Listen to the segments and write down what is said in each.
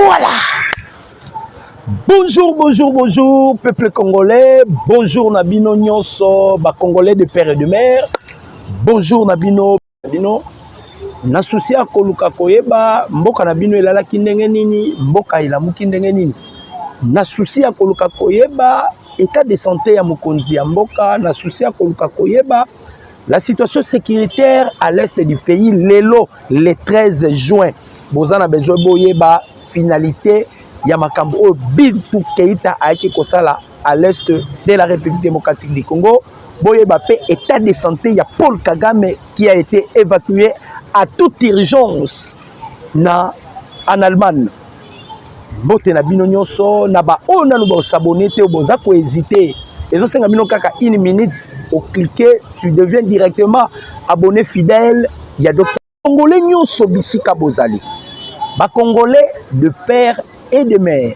Voilà. Bonjour, bonjour, bonjour, peuple congolais. Bonjour, Nabino Nyonso, Congolais de père et de mère. Bonjour, Nabino. Na souci ya koluka koyeba mboka Nabino elala kindenge nini, mboka ilamu kindenge nini. Na souci ya koluka koyeba état de santé ya mokonzi ya mboka, na souci ya koluka koyeba la situation sécuritaire à l'est du pays, le 13 juin. Bozana besoin boyeba finalité ya makambo Bintou Keïta aiki kosala à l'est de la République démocratique du Congo. Boyeba pe état de santé ya Paul Kagame qui a été évacué à toute urgence en Allemagne. Mbote na bino nyonso na ba ona no ba s'abonner te boza ko hésiter. Et ça, c'est une minute, au cliquer, tu deviens directement abonné fidèle. Il y a d'autres Congolais qui sont Bozali. Ba Congolais de père et de mère.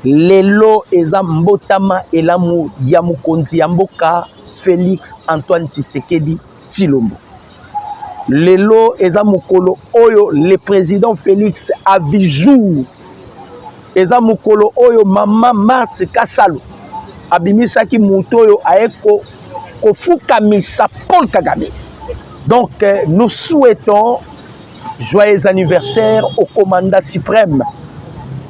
Lelo eza mbotama elamu yamukonzi yamboka Félix Antoine Tshisekedi Tshilombo. Lelo eza mukolo oyo le président Félix a vu jour. Eza mukolo oyo maman Marthe Kasalo. Abimisaki Mutoyo aeko kofuka misa Paul Kagame. Donc nous souhaitons joyeux anniversaire au commandant suprême.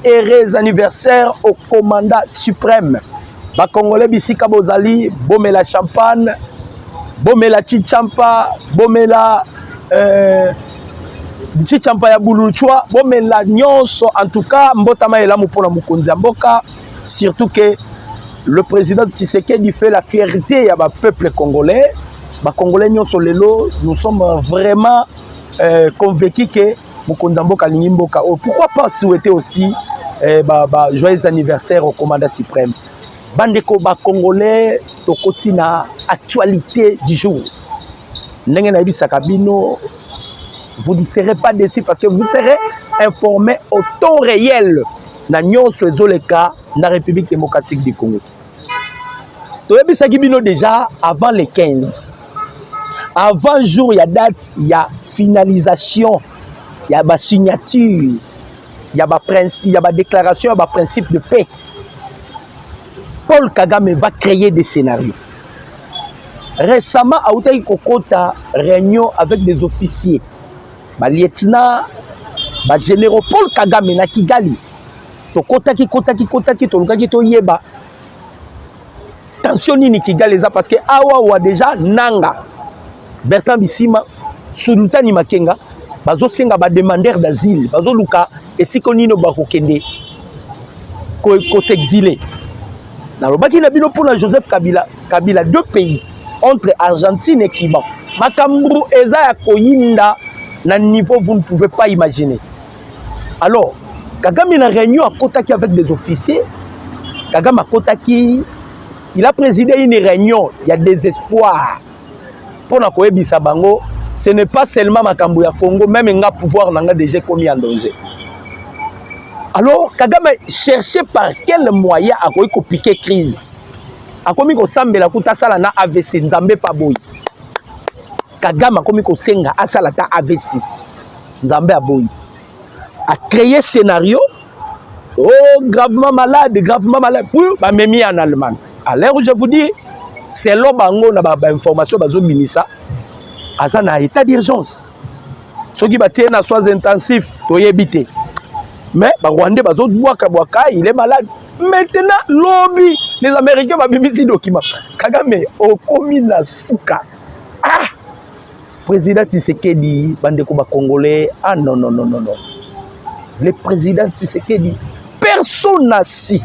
Heureux anniversaire au commandant suprême. Ba Congolais bisika bozali, bomela champagne, bomela chichampa, bomela chichampa ya buluchwa, bomela nyonso. En tout cas, mbotama elamu pona mukonzi mboka, surtout que le président Tshisekedi fait la fierté à peuple congolais. Les Congolais nous sommes vraiment convaincus que Mukondamboka Lingimboka. Pourquoi pas souhaiter aussi joyeux anniversaire au commandant suprême. Bandeko ba Congolais tokotina actualité du jour. Ndenge na bisa kabino, vous ne serez pas déçus parce que vous serez informés au temps réel. Na nyonso ezoleka na République démocratique du Congo. Toyebisaki bino déjà avant les 15. Avant jour, il y a date, il y a finalisation, il y a signature, il y a principe, il y a déclaration, il y a principe de paix. Paul Kagame va créer des scénarios. Récemment, à Outaï Kokota, réunion avec des officiers, lieutenant, généraux Paul Kagame na Kigali. To kotaki to lukaki to yeba tension nini Kigali eza parce que awa wa déjà nanga Bertrand Bisimwa Sultani Makenga bazo senga ba demandeur d'asile bazo luka esiko nino ba kokende ko s'exiler na lobaki na bino pour Joseph Kabila deux pays entre Argentine et Cuba makambu eza ya koyinda na niveau vous ne pouvez pas imaginer. Alors Kagame a réunion à Kotaki avec des officiers. Kagame à Kotaki, il a présidé une réunion. Il y a des espoirs. Pour la Koébisa Bango, ce n'est pas seulement Makambu ya Congo, même un pouvoir n'a déjà commis en danger. Alors, Kagame cherchait par quel moyen à piquer crise. A commis ko sambe la kuta sala na AVC Nzambe Paboy. Kagame a commis ko senga asalata AVC Nzambe Aboy. A créé scénario, gravement malade, pour m'amener en Allemagne. À l'heure où je vous dis, c'est l'homme bango na information bazo minisa, asa na état d'urgence. Ce qui va tenir à soins intensifs, toyebité. Mais Rwandais bazo boaka, il est malade. Maintenant, lobby, les Américains va bimisi document. Kagame au komina souka. Ah, président Tshisekedi, bandeko ba Congolais, ah non. Le président Tshisekedi, personne n'a si.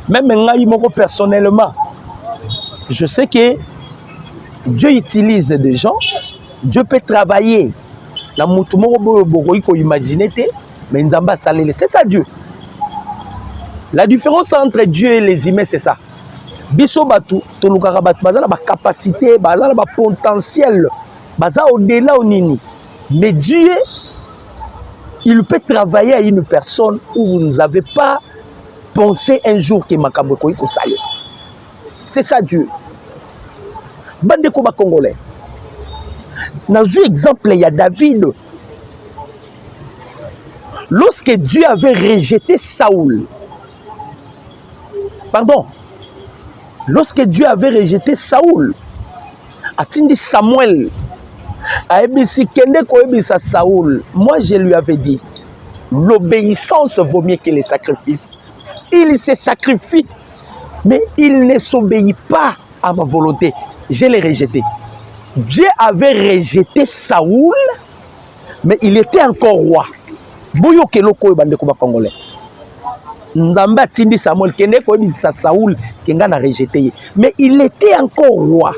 Même moi personnellement, je sais que Dieu utilise des gens, Dieu peut travailler. La imaginer, mais c'est ça Dieu. La différence entre Dieu et les humains, c'est ça. Biso batu, tolukaka batu, bazala ba capacité, bazala ba potentiel, bazala au-delà au nini. Mais Dieu, il peut travailler à une personne où vous n'avez pas pensé un jour que makambo ko sale. C'est ça Dieu. Bande ko ba Congolais. Dans un exemple, il y a David. lorsque Dieu avait rejeté Saoul, pardon, lorsque Dieu avait rejeté Saoul, atindi Samuel, Saoul, moi je lui avais dit, l'obéissance vaut mieux que les sacrifices. Il se sacrifie, mais il ne s'obéit pas à ma volonté. Je l'ai rejeté. Dieu avait rejeté Saoul, mais il était encore roi. Boyo keloko bandeko ba congolais. Nzamba tindi Samuel kende ko bisa Saoul kenga na rejeté, mais il était encore roi.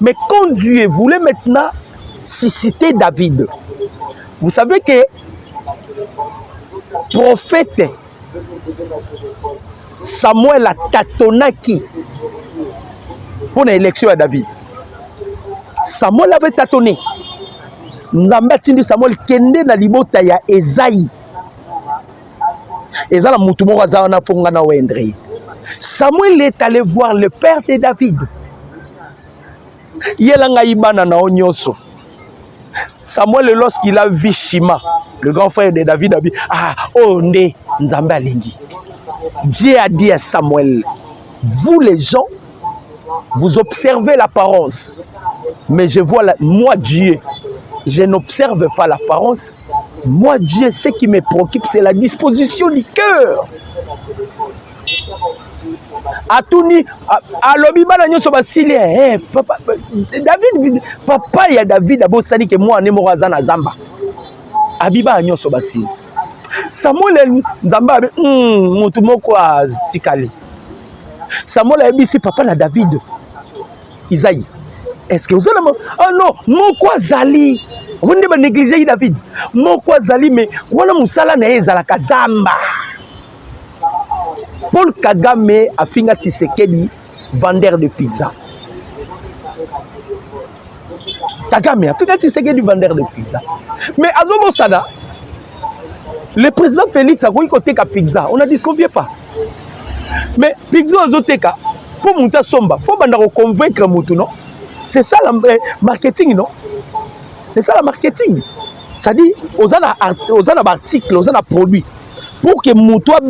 Mais quand Dieu voulait maintenant susciter David, vous savez que prophète Samuel a tâtonnaki pour l'élection à David. Samuel avait tâtonné. Nzambe tindi Samuel kende na libota ya Esaïe. Ezala mutu moko azala na fonga na wendre. Samuel est allé voir le père de David. Yelanga ibana na onyoso. Samuel, lorsqu'il a vu Shima, le grand frère de David, a dit, ah, oh, ne, Nzambe alingi. Dieu a dit à Samuel, vous les gens, vous observez l'apparence, mais je vois, moi Dieu, je n'observe pas l'apparence. Moi Dieu, ce qui me préoccupe, c'est la disposition du cœur. Atuni, alobi bana nyoso basili, papa, David, papa ya David abo sali ke moi ne moraza na zamba. Abiba nyoso basili. Samuel Nzamba mutu moko tikali. Samuel abisi papa na David. Isaïe. Est-ce que vous allez ah non, moko azali. Vous ne devez négliger David. Moko azali mais wana musala na ezala kazamba. Paul Kagame a finga Tshisekedi vendeur de pizza. Kagame a finga Tshisekedi vendeur de pizza. Mais à Zobo Sada, le président Félix a dit qu'il pizza. On ne disconvient pas. Mais pizza azoteka pour monter somba, faut convaincre Moutou, non? C'est ça le marketing, non? C'est ça le marketing. Ça dit, aux articles, aux produits, pour que Moutou a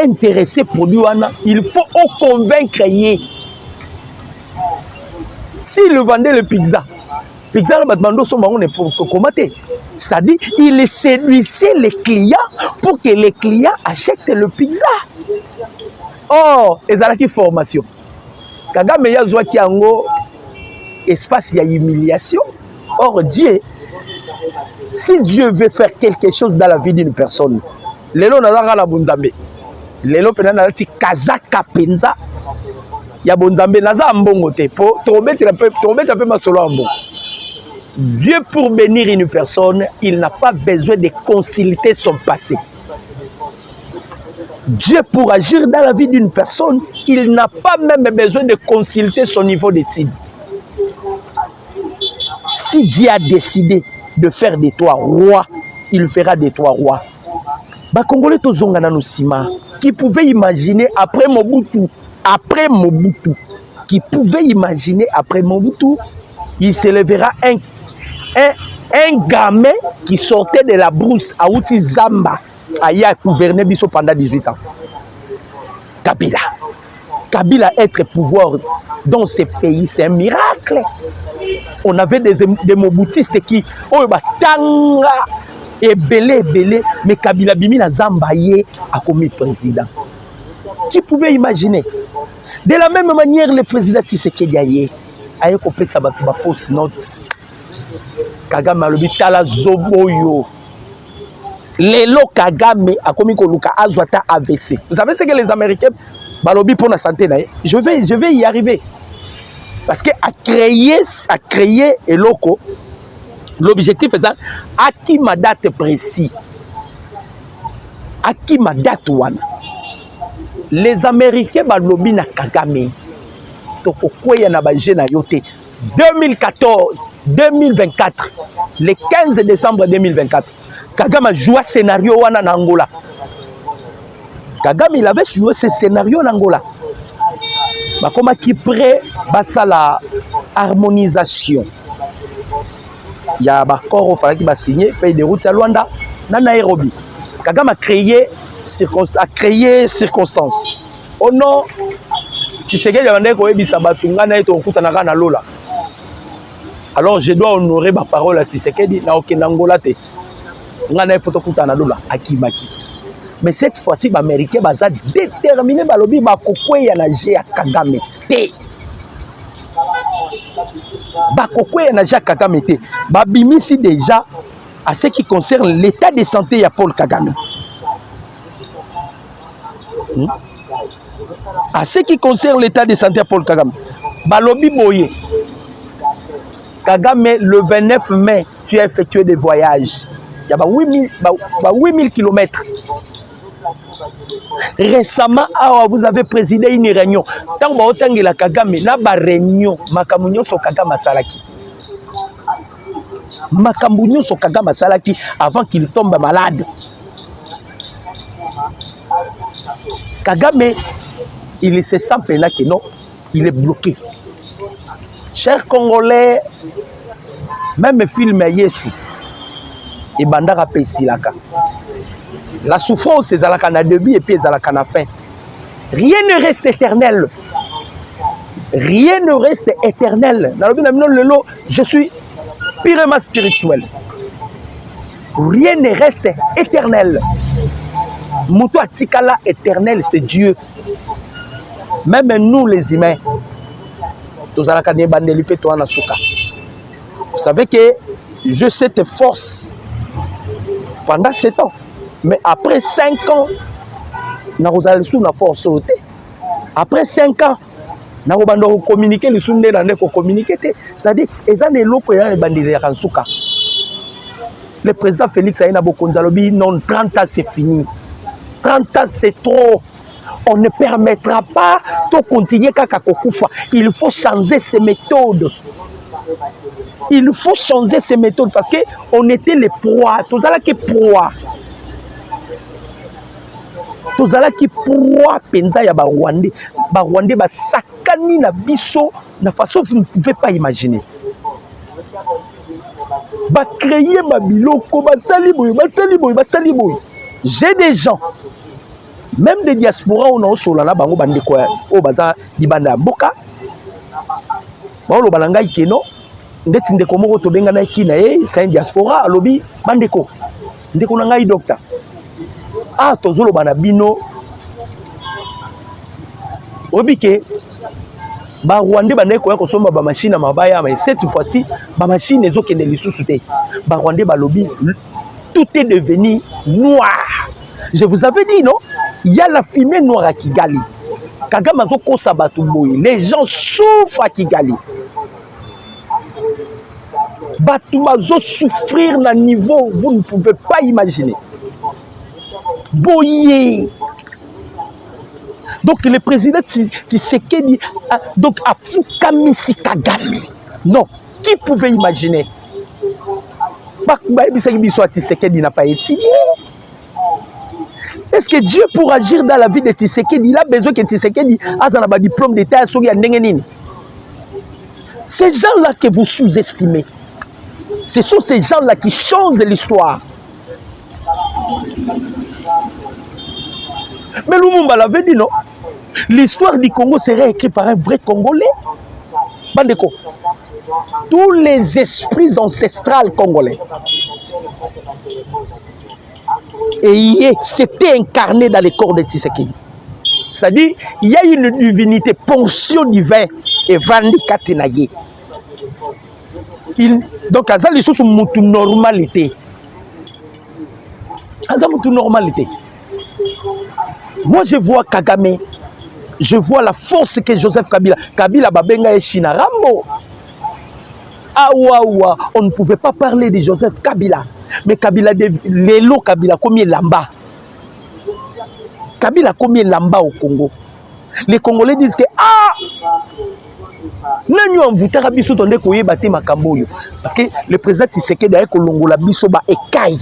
intéressé produit, il faut convaincre. S'il vendait le pizza, c'est-à-dire il séduisait les clients pour que les clients achètent le pizza. Oh, ils ont une formation. Kagame yazwa kiango espace ya humiliation. Or Dieu, si Dieu veut faire quelque chose dans la vie d'une personne, lelo nazanga na bonzambe. Lelo pena na ti kazaka penza ya bonzambe naza mbongo te po tromette un peu ma solo mbongo. Dieu pour bénir une personne, il n'a pas besoin de consulter son passé. Dieu pour agir dans la vie d'une personne, il n'a pas même besoin de consulter son niveau d'études. Si Dieu a décidé de faire de toi roi, il fera de toi roi. Bah Congolais tozongana no sima, qui pouvait imaginer après Mobutu, qui pouvait imaginer après Mobutu, il se lèvera un gamin qui sortait de la brousse à Outi Zamba, a gouverné Bisso pendant 18 ans. Kabila être pouvoir dans ce pays, c'est un miracle. On avait des moboutistes qui, oh, bah, tanga, et belé, mais Kabila Bimina Zambaye a commis président. Qui pouvait imaginer? De la même manière, le président Tshisekedi Aye a coupé sa fausse note. Kagame a lobi tala zoboyo. Lelo Kagame a commis koluka azwata AVC. Vous savez ce que les Américains balobi pour la santé na? Je vais y arriver. Parce que à créer et loco, l'objectif est ça, à qui ma date précise. À qui ma date wana. Les Américains balobi na Kagame. Toko kwaya na ba jeune yote 2024, le 15 décembre 2024, Kagame a joué scénario wana na Angola. Kagame il avait joué ce scénario en Angola. Bah comment qui prêt basa la harmonisation. il y a accord au fallait qu'il va signer feuille de route à Luanda na Nairobi. Kagame a créé circonstance. Oh non, tu sais que il y a un ko ebisa batunga na eto okutanaka na lola. Alors je dois honorer ma parole à Tshisekedi na okenangola te. Ngana photo kutana lola akimaki. Mais cette fois-ci les Américains baza déterminé balobi bakokwe ya na ya Kagame te. Bakokwe ya na ja Kagame te. Babimisi déjà à ce qui concerne l'état de santé ya Paul Kagame. À ce qui concerne l'état de santé à Paul Kagame, balobi boye. Kagame, le 29 mai, tu as effectué des voyages. Il y a 8000 km. Récemment, vous avez présidé une réunion. Tant que vous avez Kagame, na ba réunion, makamunyo so Kagame Salaki. Makamunyo so Kagame Salaki avant qu'il tombe malade. Kagame, il se sent pena que non, il est bloqué. Chers Congolais, même film Yesu, et Bandara Pessilaka. La souffrance, c'est à la début et puis à la fin. Rien ne reste éternel. Rien ne reste éternel. Je suis purement spirituel. Rien ne reste éternel. Moutou Atikala éternel, c'est Dieu. Même nous les humains, vous savez que j'ai cette force pendant 7 ans. Mais après 5 ans, nous allons sous la force. Après 5 ans, nous allons communiquer, c'est-à-dire, le président Félix Aïna Bokonzalobi, non, 30 ans c'est fini. 30 ans c'est trop. On ne permettra pas de continuer Kakakokufa. Il faut changer ses méthodes. Il faut changer ses méthodes parce qu'on était les proies. Tous allons qui proies. Tous allons qui proies. Penza ya Barwandais. Barwandais ba sakani na biso na façon vous ne pouvez pas imaginer. Ba créer ba biloko ba saliboy, ba saliboy, ba saliboy. J'ai des gens. Même des diasporas, on a aussi là bango bande quoi au bazar di banda boka. Ba lo balanga ikeno ndeti ndeko moko to benga na kina c'est un diaspora alobi bandeko. Ndeko na ngai docteur. Ah tozolo bana bino. Obike ba Rwandais bande ko ko somba ba machine mabaya mais cette fois-ci ba machine ezokende lisusu te. Ba Rwandais balobi tout est devenu noir. Je vous avais dit non? Il y a la fumée noire à Kigali. Kagame a zoko sabatuboy. Les gens souffrent à Kigali. Batumazo souffrir à un niveau vous ne pouvez pas imaginer. Boyé. Donc le président Tshisekedi donc a Fukamisi Kagame. Non, qui pouvait imaginer? Tshisekedi n'a pas étudié. Est-ce que Dieu, pour agir dans la vie de Tshisekedi, il a besoin que Tshisekedi ait un diplôme d'État? Ces gens-là que vous sous-estimez, ce sont ces gens-là qui changent l'histoire. Mais Lumumba l'avait dit, non? L'histoire du Congo serait écrite par un vrai Congolais. Bandeko, tous les esprits ancestrales congolais, et c'était incarné dans le corps de Tshisekedi. C'est-à-dire, il y a une divinité, ponction divin, et Vandi Katenaye. Donc, ça, les choses sont une normalité. Ça, une normalité. Moi, je vois Kagame, je vois la force que Joseph Kabila. Kabila Babenga et China Rambo. Ah, ouah, on ne pouvait pas parler de Joseph Kabila. Mais Kabila, Lélo Kabila, combien lamba? Kabila, combien lamba au Congo? Les Congolais disent que Nanyo en voutera biso tonde koye bate makamboyo. Parce que le président Tshisekedi a kolongola biso ba ekaï.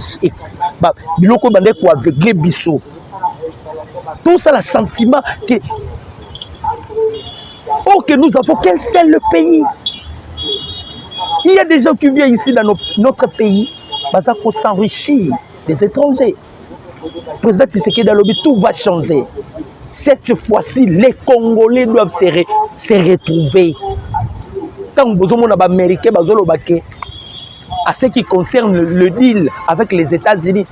Ba biloko bande ko aveuglé biso. Tout ça, le sentiment que nous avons qu'un seul pays. Il y a des gens qui viennent ici dans notre pays, pour s'enrichir des étrangers. Le président Tshisekedi a dit tout va changer. Cette fois-ci, les Congolais doivent se retrouver. Quand vous avez des Américains, à ce qui concerne le deal avec les États-Unis,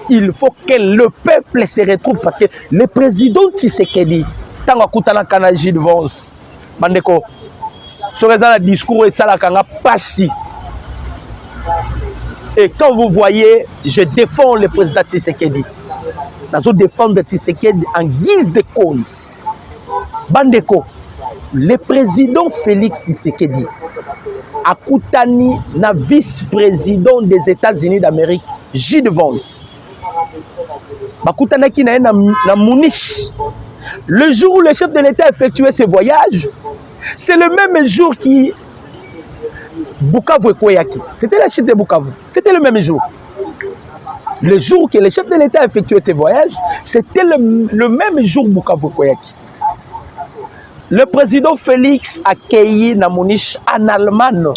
il faut que le peuple se retrouve parce que le président Tshisekedi, tant que vous avez Gilles Vance, Mandeko, sur le discours et ça la passi. Et quand vous voyez, je défends le président Tshisekedi. Je défends Tshisekedi en guise de cause. Bandeko, le président Félix Tshisekedi a koutani na vice-président des États-Unis d'Amérique, Gilles Vance. Bakoutanaki na Munich. Le jour où le chef de l'État effectuait ce voyage, c'est le même jour qui Bukavu et Koyaki. C'était la chute de Bukavu. C'était le même jour. Le jour que le chef de l'État effectuait ce voyage, c'était le même jour Bukavu et Koyaki. Le président Félix a accueilli na Munich en Allemagne,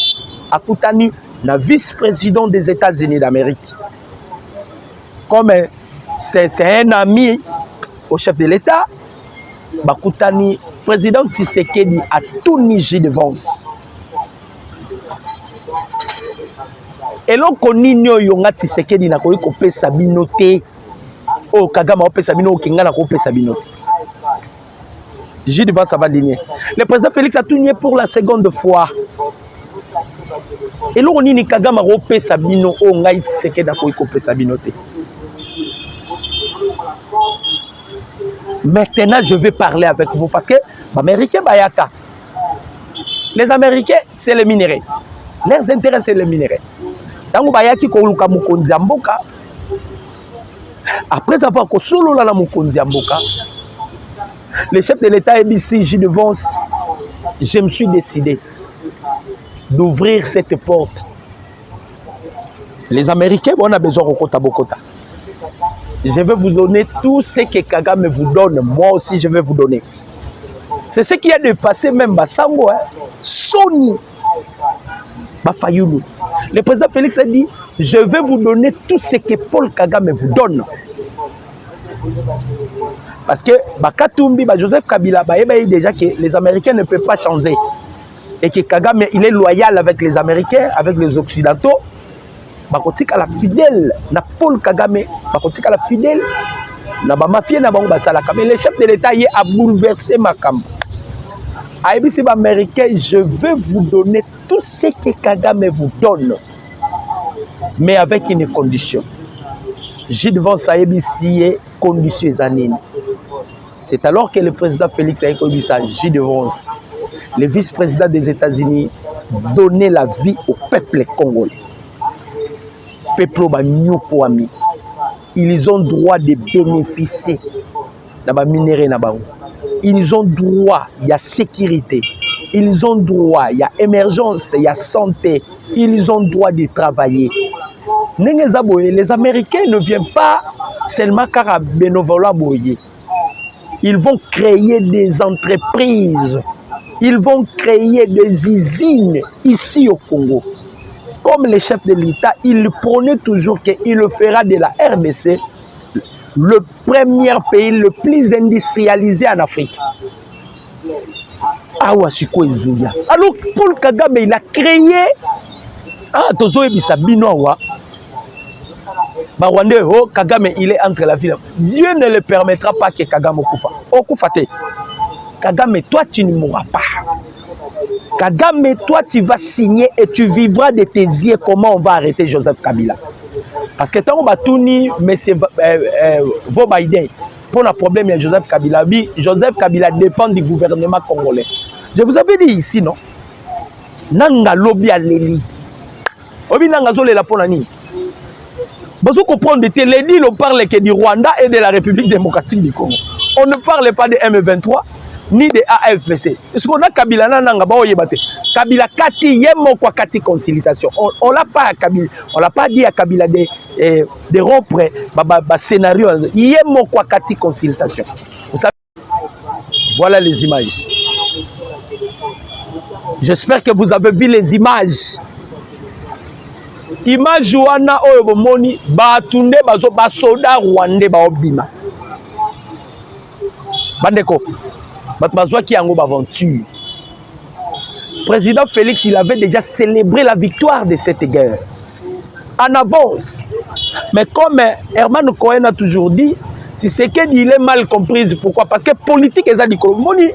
à Koutani, le vice-président des États-Unis d'Amérique. Comme c'est un ami au chef de l'État, Bakoutani, président Tshisekedi a tout nigé de Vance. Et l'on connaît Yonga Tshisekedi na koyi kopé sabinoté. Oh Kagama opé sabino kinga na kopé sabinoté. Gilles Vance va ligner. Le président Félix a tout nié pour la seconde fois. Et l'on ni Kagama opé sabino o ngai Tshisekedi na koyi kopé sabinoté. Maintenant, je vais parler avec vous parce que les Américains, les Américains, c'est le minerai. Leurs intérêts, c'est le minerai. Après avoir solo la mukonzi amboka, le chef de l'État ABC, Gilles Vance, je me suis décidé d'ouvrir cette porte. Les Américains, on a besoin de Bokota Bokota. Je vais vous donner tout ce que Kagame vous donne. Moi aussi, je vais vous donner. C'est ce qui a dépassé même Bassango, Sony, Bafayulu. Le président Félix a dit, je vais vous donner tout ce que Paul Kagame vous donne. Parce que Bakatumbi, Joseph Kabila, déjà que les Américains ne peuvent pas changer. Et que Kagame, il est loyal avec les Américains, avec les Occidentaux. Bakotika la fidèle na Paul Kagame, bakotika la fidèle na ba mafia na bango basalaka. Mais le chef de l'État a bouleversé ma camp. ABC américain, je vais vous donner tout ce que Kagame vous donne, mais avec une condition. Gilles Vance a ABC condition zanine. C'est alors que le président Félix a dit ça, Gilles Vance, le vice-président des États-Unis, donnait la vie au peuple congolais. Ils ont droit de bénéficier de la minerai. Ils ont droit, il y a sécurité. Ils ont droit, il y a émergence, il y a santé. Ils ont droit de travailler. Les Américains ne viennent pas seulement car à bénévolat. Ils vont créer des entreprises. Ils vont créer des usines ici au Congo. Comme le chef de l'État, il prônait toujours qu'il fera de la RDC le premier pays le plus industrialisé en Afrique. Alors, Paul Kagame, il a créé... Kagame, il est entre la ville. Dieu ne le permettra pas que Kagame okufa. Kagame, toi, tu ne mourras pas. Kagame, toi, tu vas signer et tu vivras de tes yeux comment on va arrêter Joseph Kabila. Parce que tant qu'on va tourner, mais c'est Joe Biden. Pour un problème, il y a Joseph Kabila. Joseph Kabila dépend du gouvernement congolais. Je vous avais dit ici, non? Nanga lobby à l'Eli. Obi nanga zole la ponani. Vous comprenez que les deals, on parle que du Rwanda et de la République démocratique du Congo. On ne parle pas de M23 ni de AFC. Est-ce qu'on a Kabila nanga ba oyebate? Kabila kati yemo kwa kati conciliation. On l'a pas à Kabila, on l'a pas dit à Kabila de rompre ba scénario yemo kwa kati conciliation. Vous savez, voilà les images. J'espère que vous avez vu les images. Image wana oyo bomoni batunde bazo ba soda rwandais ba obima. Bandeko, bato bazwa ki yango ba aventure. Président Félix, il avait déjà célébré la victoire de cette guerre. En avance. Mais comme Herman Cohen a toujours dit, Tshisekedi il est mal compris. Pourquoi? Parce que politique est dit moni.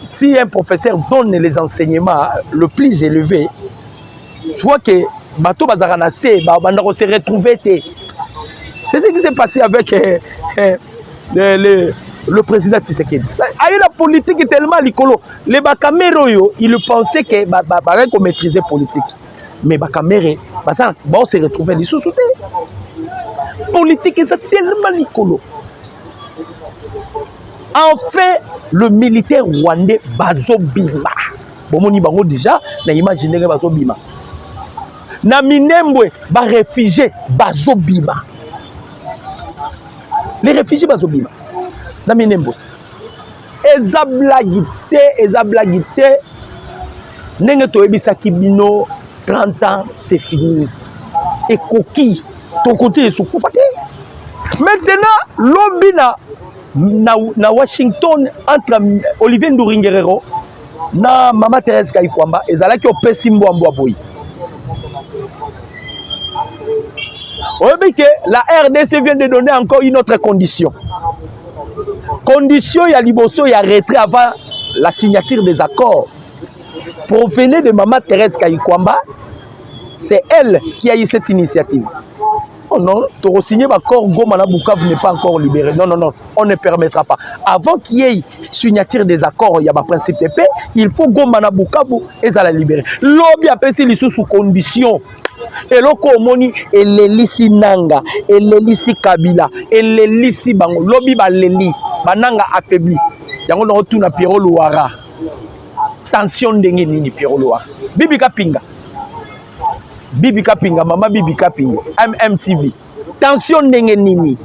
Si un professeur donne les enseignements le plus élevé, je vois que bateau bazarana se se retrouver. C'est ce qui s'est passé avec le président Tshisekedi. La politique est tellement licolo. Les Bakameroyo, ils pensaient que qu'on maîtrisait politique. Mais Bakamere, on se retrouvait les sous-soutés. Politique est tellement licolo. Enfin, le militaire rwandais Bazobima. Bomoni bango déjà, na imaginer Bazobima. Na Minembwe, ba réfugiés Bazobima. Les réfugiés Bazobima. Na Minembwe. Eza blaguité. Nenge to ebisaki bino 30 ans, c'est fini. Et coquille, ton côté est sous koufaté. Maintenant, l'obina na Washington entre Olivier Nduringerero na Mama Thérèse Kayikwamba ezalaki opesi mbwa boy. Oyebi que la RDC vient de donner encore une autre condition. Condition ya liboso ya retrait avant la signature des accords. Provenait de Mama Thérèse Kayikwamba, c'est elle qui a eu cette initiative. Oh non, tu signer l'accord, Goma na Bukavu n'est pas encore libéré. Non, on ne permettra pas. Avant qu'il y ait signature des accords, il y a un principe de paix, il faut Goma na Bukavu et ça la libérer. Lobby a passé les sous conditions. Et loko omoni elelisi nanga, elelisi kabila, elelisi bango, lobby ba leli, bananga affaibli. Yango na tout na Pierrot Louara. Tension ndenge nini Pierrot Louara. Bibi Kapinga. Bibi Kapinga, maman Bibi Kapinga, MMTV. Tension ndenge nini.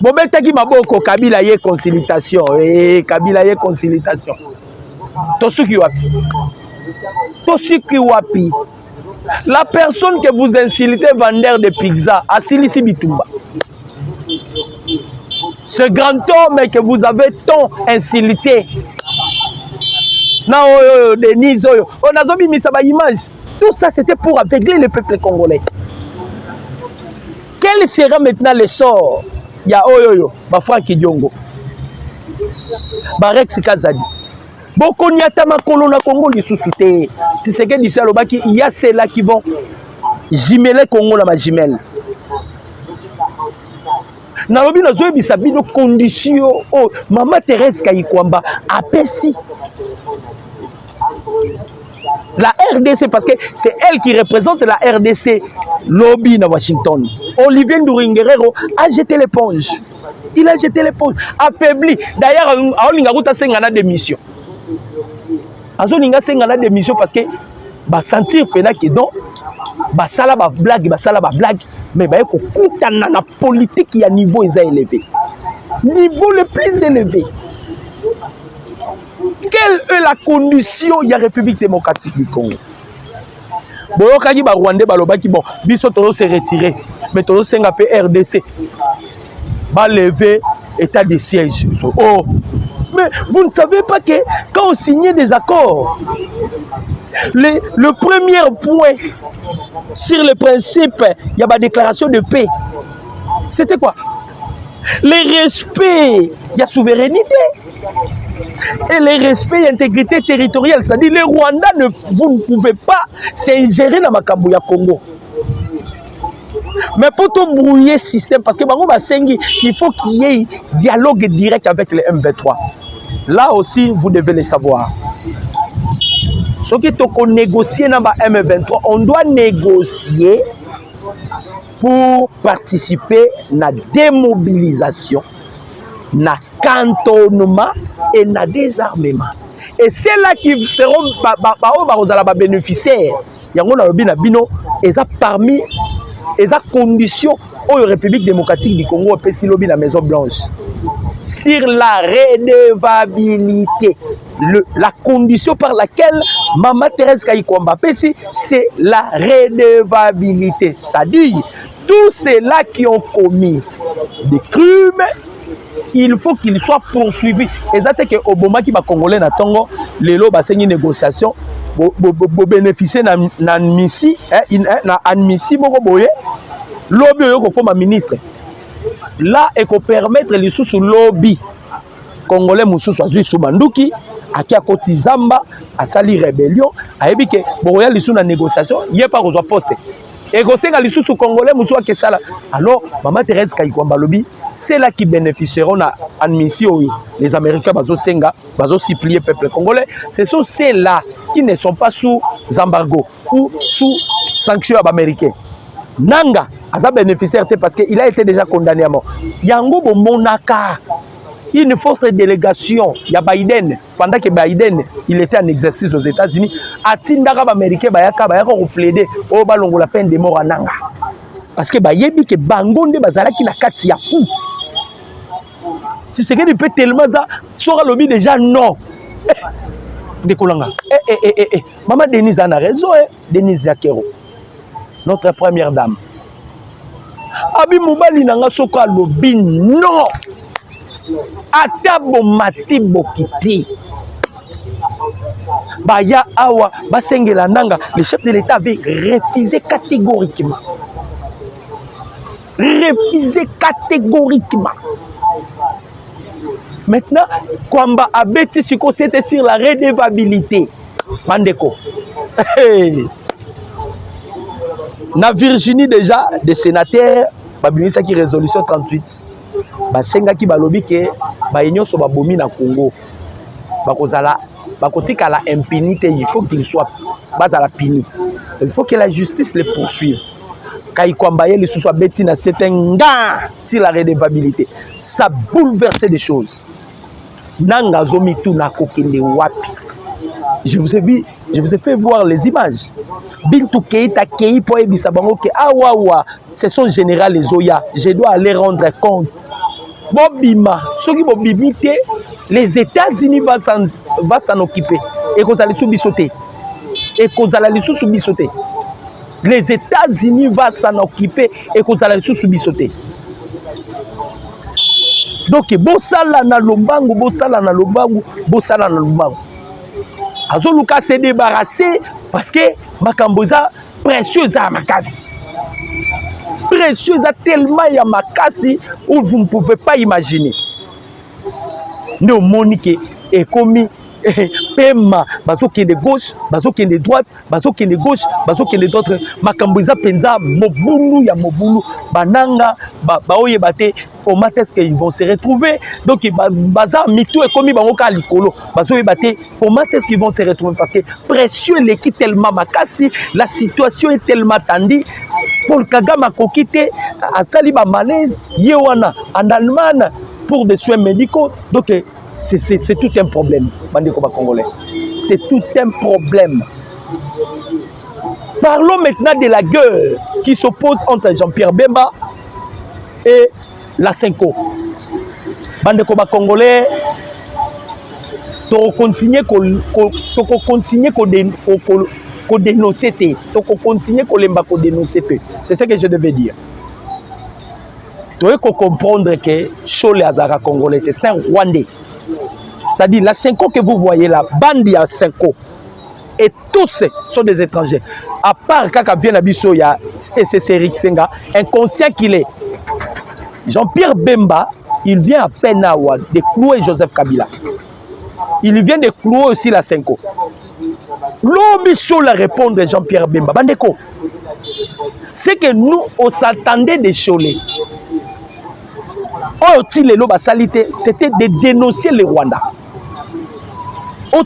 Bobetaki maboko Kabila ye conciliation. Kabila ye conciliation. Tosuki wapi. Tosuki wapi. La personne que vous insultez, vendeur de pizza, Asilisi Bitumba. Ce grand homme que vous avez tant insulté. Non, Denise, on a mis ça image. Tout ça, c'était pour aveugler le peuple congolais. Quel sera maintenant le sort? Il y a Francky Diongo, Rex Kazadi. Beaucoup n'y a pas de Congo qui sous-souté. C'est ce que dit Salobaki. Il y a ceux-là qui vont jimeler Congo dans ma jimelle. Nalobi na zoe bisabi no conditions. Oh, Mama Thérèse Kayikwamba a pessi. La RDC, parce que c'est elle qui représente la RDC, lobby à Washington. Olivier Nduringerero a jeté l'éponge. Il a jeté l'éponge, affaibli. D'ailleurs, Aolinga Ruta Sengana démission. Azolinga Sengana démission parce que bah sentir que donc bah sala ba blague, mais bah ko kutana na politique qui a niveau élevé. Niveau le plus élevé. Quelle est la condition de la République démocratique du Congo? Bon, quand il y a Rwandais, bon, biso tolo se retirer, mais tolo se ngapé RDC, ba lever état de siège. Oh, mais vous ne savez pas que quand on signait des accords, le premier point sur le principe, il y a ma déclaration de paix. C'était quoi? Le respect, il y a souveraineté. Et le respect et l'intégrité territoriale, c'est-à-dire les Rwandais, vous ne pouvez pas s'ingérer dans Makambu ya Congo. Mais pour tout brouiller le système, parce que il faut qu'il y ait un dialogue direct avec les M23. Là aussi, vous devez le savoir. Ce qui est négocier dans le M23, on doit négocier pour participer à la démobilisation, na cantonnement et na désarmement. Et c'est là qui seront bénéficiaires. Yango na lobi na bino eza parmi eza conditions au République démocratique du Congo pesi lobi na Maison Blanche sur la redevabilité. la condition par laquelle Maman Thérèse Kayikwamba Pessi, c'est la redevabilité. C'est-à-dire, tous ceux-là qui ont commis des crimes, il faut qu'ils soient poursuivis. Et ça, c'est que Obama qui va Congolais na Tongo, les lots basent une négociation, bénéficier na admissi, na admissi moko boye, lobby comme ministre. Là, et qu'on permettre les sous lobby Congolais moussou soit sous Manduki, à qui a Kotizamba, à Sali Rébellion, à Ebike, Boroya les sous la négociation, il n'y a pas aux postes. Et qu'on sait que les sous Congolais moussou à Kessala. Alors, Maman Thérèse Kayikwamba Lobby, c'est là qui bénéficieront à admission les Américains, Bazo Senga, Bazo supplier peuple congolais. Ce sont ceux-là qui ne sont pas sous embargo ou sous sanctions américaines. Nanga, a bénéficiaire parce qu'il a été déjà condamné à mort. Yango Bo Monaka, une forte délégation, il y a Biden, pendant que Biden il était en exercice aux États-Unis, a Tindara américain, Bayaka plaider au ballon la peine de mort à Nanga. Parce que Bayebi que Bangonde Bazalaki na kati ya pou. Tu sais que tu peux tellement ça, sera lobby déjà non. De Kolanga. Maman Denise en a raison, Denise Zakero. Notre première dame. Abi Moubali nanga soka lobby non. Atabo mati bokiti. Baya awa basengela nanga, le chef de l'État avait refusé catégoriquement. Refusé catégoriquement. Maintenant, Kwamba Abeti Siko, c'était sur la redevabilité. Mandeko. Na Virginie déjà, des sénateurs, Babinisa qui résolution 38. Basenga ki balobi ke bayenyo so babomi na Congo. Bakozala, bakotika la impunité, il faut qu'il soit bazala puni. Il faut que la justice les poursuive. Kayikwamba les sous Betina, c'est un gars sur la redevabilité. Ça bouleverse des choses. Nanga zomitu na kokende wapi. Je vous ai fait voir les images. Bintou Keita Kei po ebisa bango ke awawa, c'est son général les Oya. Je dois aller rendre compte. Bobima, soki bobimité, les États-Unis va s'en occuper. Et qu'on allait sous-bissoter. Et qu'on allait sous-bissoter. Les États-Unis vont s'en occuper et qu'on allait sous-bissoter. Donc, Bossala na lombangu, Bossala na lombangu, Bossala na lombangu. Azoluka s'est débarrassé parce que Makamboza précieuse à Makasi. Précieuse à tellement à Makasi où vous ne pouvez pas imaginer. Nous, Monique est commis. Pema, bazo qui est de gauche, bazo qui est de droite, bazo qui est de gauche, bazo qui est de droite. Makamboza penza mobulu ya mobulu bananga baoye bate comment est-ce qu'ils vont se retrouver. Donc baza mitou et komi bango ka likolo bazo bate comment est-ce qu'ils vont se retrouver parce que précieux l'équipe tellement makasi, la situation est tellement tendue. Paul Kagame a quitté à Saliba malaise yewana en Allemagne pour des soins médicaux. Donc c'est tout un problème, Bandeko Congolais. C'est tout un problème. Parlons maintenant de la guerre qui s'oppose entre Jean-Pierre Bemba et la Senko. Bandeko Congolais, tu continues à dénoncer, c'est ce que je devais dire. Tu dois comprendre que Chole Azara Congolais, c'est un Rwandais. C'est-à-dire, la Senko que vous voyez là, Bandi à Senko, et tous sont des étrangers. À part quand vient Abisso, il y a Eric Senga, inconscient qu'il est. Jean-Pierre Bemba, il vient à peine de clouer Joseph Kabila. Il vient de clouer aussi la Senko. L'Obisso la répondre Jean-Pierre Bemba. Bandeko, c'est que nous, on s'attendait des Cholés. C'était de dénoncer le Rwanda. On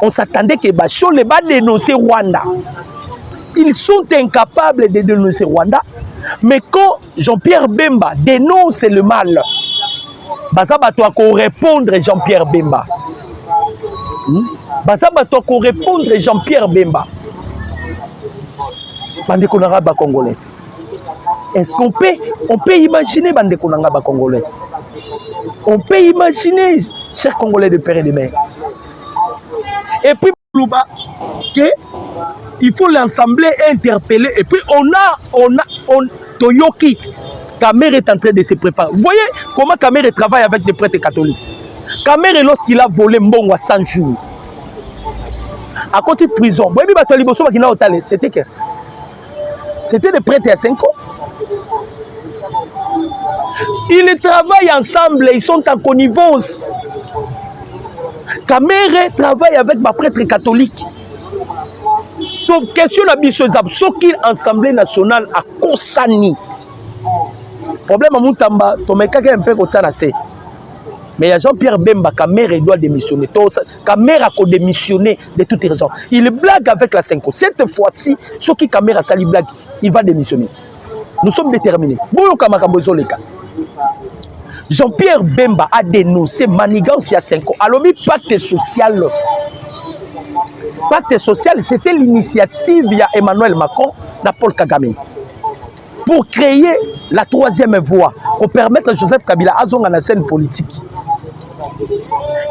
s'attendait que Bachole va dénoncer Rwanda. Ils sont incapables de dénoncer Rwanda. Mais quand Jean-Pierre Bemba dénonce le mal, Bazaba doit répondre Jean-Pierre Bemba. Bazaba doit répondre Jean-Pierre Bemba. Bandeko Naraba Congolais. Est-ce qu'on peut imaginer Bandeko Naraba Congolais? On peut imaginer chers Congolais de père et de mère. Et puis, il faut l'ensembler et interpeller. Et puis, Toyoki, Kamere est en train de se préparer. Vous voyez comment Kamere travaille avec des prêtres catholiques. Kamere, lorsqu'il a volé Mbongo à 100 jours, à côté de prison, c'était que c'était des prêtres à 5 ans. Ils travaillent ensemble, ils sont en connivence. Kamere travaille avec ma prêtre catholique. Donc, question de Bissozab, ce qui l'Assemblée nationale a Kosani. Problème à Moutamba, Tomeka un peu comme ça. Mais il y a Jean-Pierre Bemba, Kamere doit démissionner. Kamere a démissionné de toutes les raisons. Il blague avec la 5. Cette fois-ci, ce qui Kamere a sali blague, il va démissionner. Nous sommes déterminés. Jean-Pierre Bemba a dénoncé manigance il y a 5 ans. Alors, pacte social. Pacte social, c'était l'initiative il y a Emmanuel Macron et Paul Kagame. Pour créer la 3e voie, pour permettre à Joseph Kabila à zonga la scène politique.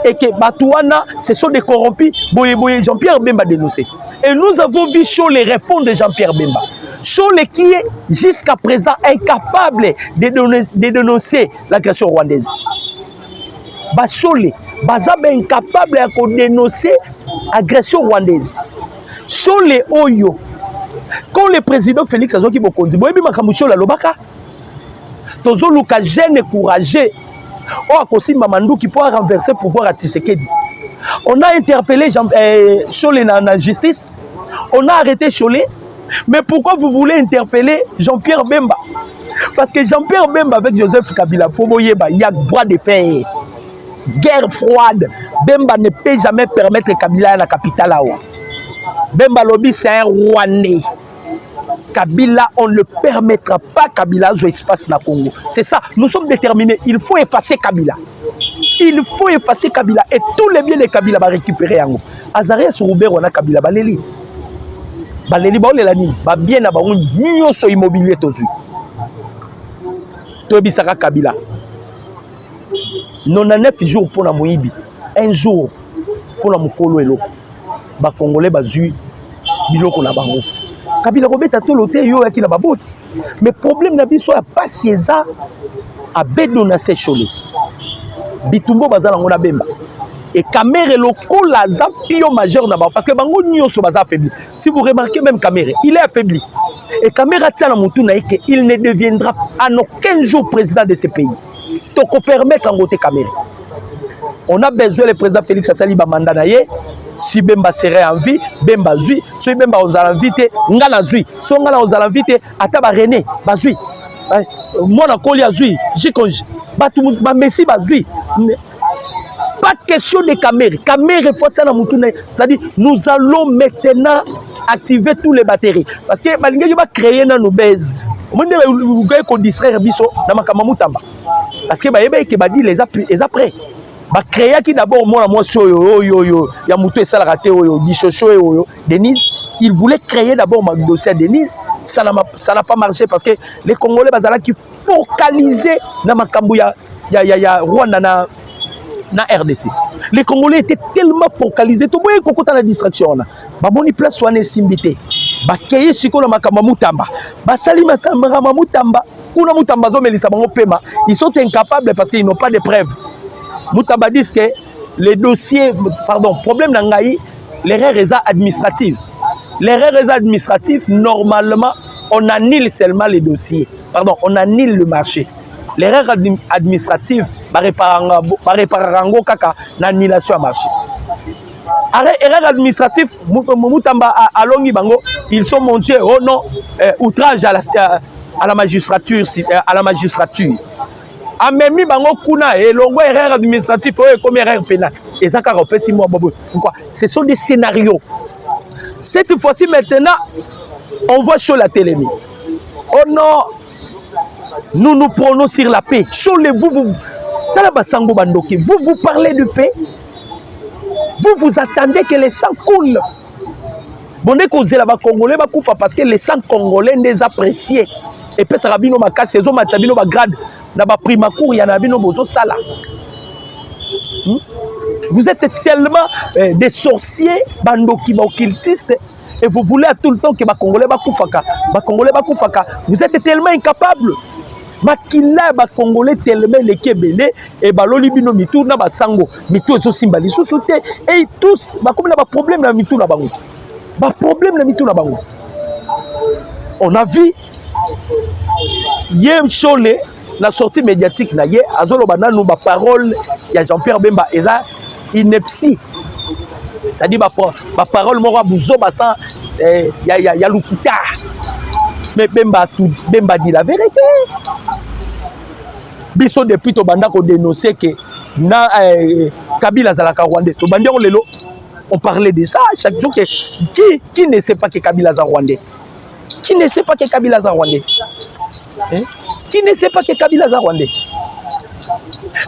Et que Batouana, ce sont des corrompus, Boye Jean-Pierre Bemba dénoncé. Et nous avons vu Cholet répondre de Jean-Pierre Bemba. Cholet qui est jusqu'à présent incapable de dénoncer l'agression rwandaise. Cholet, Bazabe incapable de dénoncer l'agression rwandaise. Cholet Oyo. Quand le président Félix Azoki Bokondi, Boyebi Makamucho la Lobaka, Tozo Luka jeune et courageux, on a aussi Mamandou qui pourra renverser le pouvoir à Tshisekedi. On a interpellé Cholet dans la justice, on a arrêté Cholet, mais pourquoi vous voulez interpeller Jean-Pierre Bemba? Parce que Jean-Pierre Bemba avec Joseph Kabila, il y a bras de fer, guerre froide. Bemba ne peut jamais permettre Kabila à la capitale là-haut. Bemba Lobby, c'est un Rwandais. Kabila, on ne le permettra pas. Kabila a espace dans le Congo. C'est ça, nous sommes déterminés. Il faut effacer Kabila. Il faut effacer Kabila. Et tous les biens de Kabila va récupérer. Azarias Roubert, on a Kabila. Baleli. Baleli, Baleli, bien à Baroun, nous sommes immobiliers. Tobi Saka Kabila. 99 jours pour la Moïbi. Un jour pour la Mokolo Elo. Ba Congolais bazui biloko na bango. Kabila Robeta to loté yo ya ki na baboti. Mais problème na biso ya pasieza a bedona se Cholet. Bitumbo bazala ngona Bemba. Et Kamere lokola za pio majeur na ba parce que bango nyonso baza affaibli. Si vous remarquez même Kamere, il est affaibli. Et Kamere tient na mutu na que il ne deviendra en aucun jour président de ce pays. Toko permet kangote Kamere. On a besoin le président Félix Assali ba mandat na ye. Si Bemba serait en vie, Bemba zui. Si Bemba on a invité, ngala zui. Si on a invité, ataba René, bazui. Moi na kolia zui, j'ai congé. Batou ba Messi bazui. Pas question de Kamere. Kamere faut ça na mutuna. C'est-à-dire nous allons maintenant activer tous les batteries parce que balinga va créer na nos base. On ne ko distraire biso na makama mutamba. Parce que ba yeba ke ba di les après. Ba créer qui d'abord moi yo ya mutu esala raté yo Dishocho yo Denise, il voulait créer d'abord ma dossier à Denise, ça n'a pas marché parce que les Congolais bazala qui focaliser na makambu ya Rwanda na RDC. Les Congolais étaient tellement focalisés to boye kokota na distraction na. Ba boni place wana simbité. Ba keye siko na makama mutamba. Ba salima sambara mutamba. Kuna mutamba zo melisa bango pema, ils sont incapables parce qu'ils n'ont pas de preuves. Moutamba dit que les dossiers, pardon, problème d'Angaï, l'erreur est administrative. L'erreur est administrative, normalement, on annule seulement les dossiers. Pardon, on annule le marché. L'erreur administrative, kaka l'annulation à marché. Erreur administrative, Moutamba Alongi Bango, ils sont montés au nom outrage à la magistrature. Amemi bango kuna et longo erreur administrative comme erreur pénale. Et ça caropé 6 mois. Pourquoi? Ce sont des scénarios. Cette fois-ci maintenant, on voit sur la télé. Oh non, nous nous prenons sur la paix. Vous parlez de paix. Vous attendez que les sangs coulent. Bon, cause là-bas Congolais parce que les sangs Congolais les appréciés. Et puis ça rabino ma casse, saison matabino ma grade. Na ba prima cour ya na bino bozo sala. Vous êtes tellement des sorciers, bandoki, occultistes, et vous voulez à tout le temps que les Congolais bakufaka. Vous êtes tellement incapables. Bakila ba Congolais tellement les kebele et baloli bino mitou na basango mitou ezo simbali sousouté et tous ba comme na ba problème na mitou na bango. Ba problème na mitou na bango. On a vu Yem Chole la sortie médiatique na ye azolo bananu ba parole ya Jean-Pierre Bemba eza ineptie. Ça dit ba parole moko buzo basa ya lukuta. Mais Bemba dit la vérité. Biso depuis to banda ko dénoncer que na Kabila zalaka rwandais. To banda ko lelo on parlait de ça chaque jour que qui ne sait pas que Kabila za rwandais. Qui ne sait pas que Kabila za rwandais. Hein? Qui ne sait pas que Kabila za rwandais.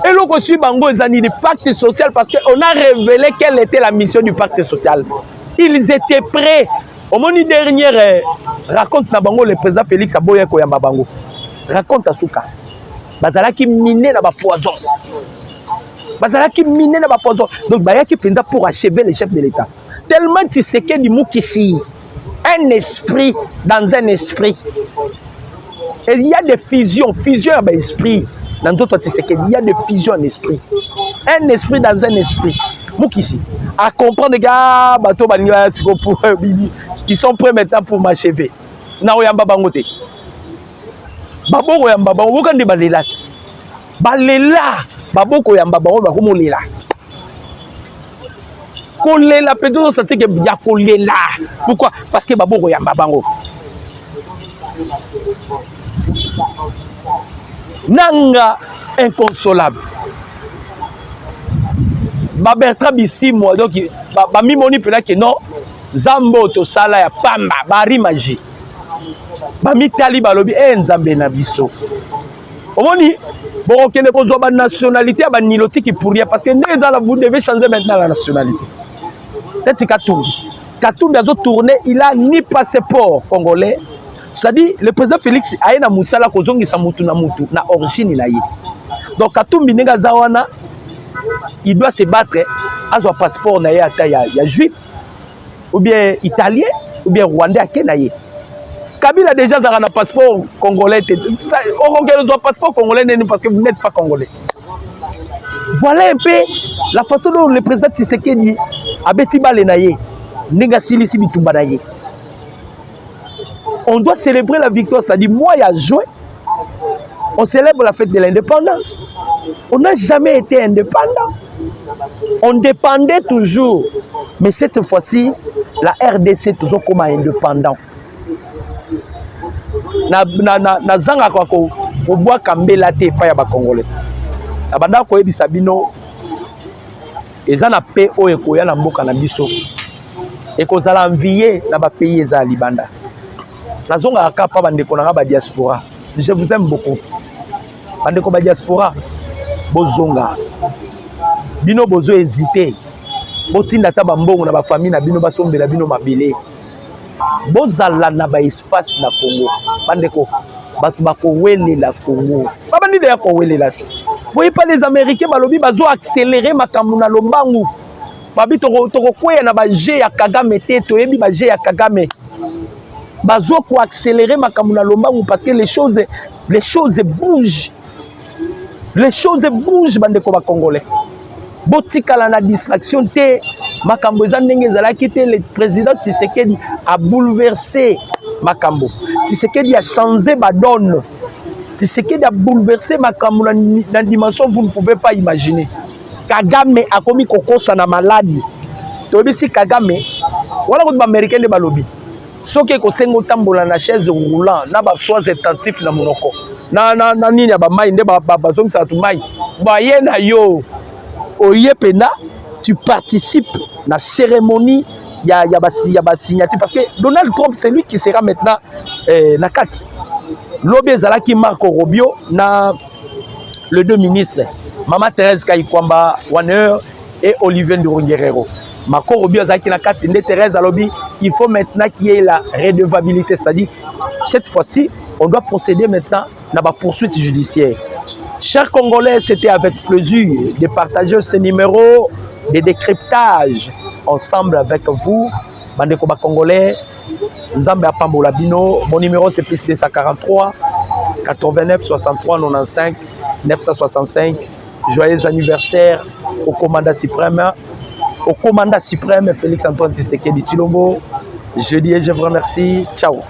Et l'on suit bango ezani le pacte social parce qu'on a révélé quelle était la mission du pacte social. Ils étaient prêts. Au moment dernier raconte na bango le président Félix Aboya Koyamba bango. Raconte à Souka. Bazalaki miné na ba poison. Bazalaki miné na ba poison. Donc bayaki penda pour achever les chefs de l'État. Tellement tu sais que du Mukishi, un esprit dans un esprit. Et il y a des fusions à l'esprit. Dans d'autres tu sais qu'il y a des fusions en esprit. Un esprit dans un esprit. Mukishi. À comprendre gars bateau baniwa pour ils sont prêts maintenant pour m'achever. Na oyamba bangote. Baboko yamba bango bokande balela. Balela baboko yamba bango bakomolela. Kolela peut-être ça que ya kolela. Pourquoi? Parce que baboko yamba bango. Nanga inconsolable. Bertrand Bisimwa donc ba mimoni pena que non Zambo to sala ya pamba bari magie. Ba mitali balobi nzambe na biso. Omoni bon okene ko zo ba nationalité ba nilotiki pour rien parce que vous devez changer maintenant la nationalité. Peut-être Katumbi a tourné, il a ni passeport congolais. C'est-à-dire le président Félix a na musala ko zongisa mutu na origine na ye. Donc Katumbi nenga zawana il doit se battre à son passeport na ya juif ou bien italien ou bien rwandais à Kenaye. Kabila déjà a un passeport congolais. On passeport congolais parce que vous n'êtes pas congolais. Voilà un peu la façon dont le président Tshisekedi a bêtibé les naïe. On doit célébrer la victoire, ça dit moi il y a joué. On célèbre la fête de l'indépendance. On n'a jamais été indépendant. On dépendait toujours. Mais cette fois-ci, la RDC est toujours comme indépendant. Na zanga ko bois kambela te pa ya ba congolais. Na banda ko yebisa bino eza na pe o ekoya na mboka na biso. Et qu'on a envié na ba pays eza libanda. Na zonga ka pa bande ko na ba diaspora. Je vous aime beaucoup. Bande ko ba diaspora bozonga. Bino bozo hésiter. Botinda ta ba mbongo na ba famille na bino basombela bino mabele. Bozala na ba espace na Congo. Bandeko batu bakowele la Congo. Babandi de yakowele la. Voyez pas les Américains balobi bazo accélérer makambo na lombangu. Babi toko kwea na ba G ya Kagame te to yebi ba G ya Kagame. Bazo ko accélérer makambo na lombangu parce que les choses bougent. Les choses bougent bandeko ba congolais. Botikala na distraction te. Makambo ezandenge ezalaki te le président Tshisekedi a bouleversé makambo. Tshisekedi a changé ma donne. Tshisekedi a bouleversé makambo dans dimension vous ne pouvez pas imaginer. Kagame a commis kokosa na maladie. Tobi si Kagame wala ko ba américain de balobi. Soki ko sengo tambola na chaise roulant na ba soins attentifs na monoko. Na nini ba mai nde ba zongisa tu mai. Ba yena yo oye pena tu participes à la cérémonie, il y a signature parce que Donald Trump c'est lui qui sera maintenant na kati. Lobby Zalaki Marco Rubio na le deux ministres Mama Thérèse Kayikwamba Wanner et Olivier Nduruguerrero. Marco Rubio Zalaki na kati de Thérèse Alobi, il faut maintenant qu'il y ait la redevabilité, c'est-à-dire cette fois-ci on doit procéder maintenant à la poursuite judiciaire. Chers Congolais, c'était avec plaisir de partager ce numéro de décryptage ensemble avec vous. Bandeko ba Congolais, Nzambe apambola bino. Mon numéro c'est plus 243 89 63 95 965. Joyeux anniversaire au commandant suprême Félix Antoine Tshisekedi Tshilombo. Je dis et je vous remercie. Ciao.